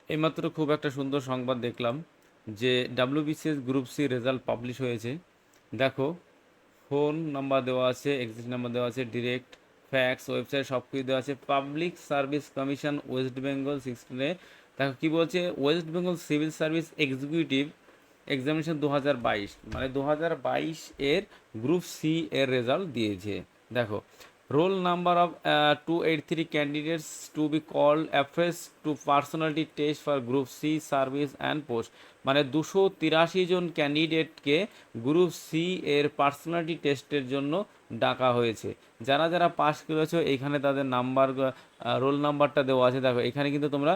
এইমাত্র খুব একটা সুন্দর সংবাদ দেখলাম যে WBCS group C result publish হয়েছে। দেখো, ফোন নাম্বার দেওয়া আছে, এক্সিট নাম্বার দেওয়া আছে, ডিরেক্ট ফ্যাক্স, ওয়েবসাইট সব কিছু দেওয়া আছে। Public service commission West Bengal 16-এ দেখো কী বলছে, West Bengal civil service executive examination 2022, মানে 2022 এর গ্রুপ সি এর রেজাল্ট দিয়েছে। দেখো, roll number of 283 candidates to be called afresh to personality test for group C service and post, মানে 283 জন ক্যান্ডিডেটকে গ্রুপ সি এর পার্সোনালিটি টেস্টের জন্য ডাকা হয়েছে। যারা যারা পাস করেছো এখানে তাদের নাম্বার, রোল নাম্বারটা দেওয়া আছে। দেখো এখানে কিন্তু তোমরা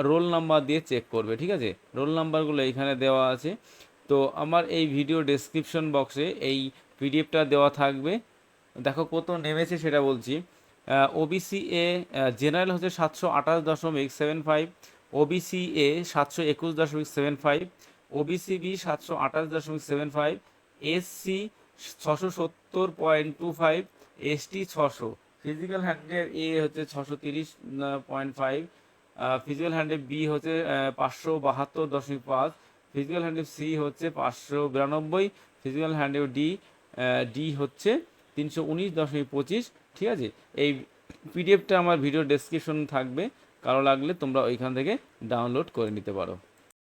রোল নাম্বার দিয়ে চেক করবে, ঠিক আছে? রোল নাম্বারগুলো এখানে দেওয়া আছে। তো আমার এই ভিডিও ডেসক্রিপশন বক্সে এই পিডিএফটা দেওয়া থাকবে। দেখো কত নেমেছে সেটা বলছি। ওবিসি এ জেনারেল হচ্ছে 728.75, OBC A 721.75, OBC B 728.75, SC 670.25, ST 600, physical হ্যান্ডের এ হচ্ছে 630.5, ফিজিক্যাল হ্যান্ডের বি হচ্ছে 572.5, ফিজিক্যাল হ্যান্ডের সি হচ্ছে 592, ফিজিক্যাল হ্যান্ডের ডি হচ্ছে 319.25। ঠিক আছে? এই পিডিএফটা আমার ভিডিও ডেসক্রিপশন থাকবে, কারো লাগলে তোমরা ওইখান থেকে ডাউনলোড করে নিতে পারো।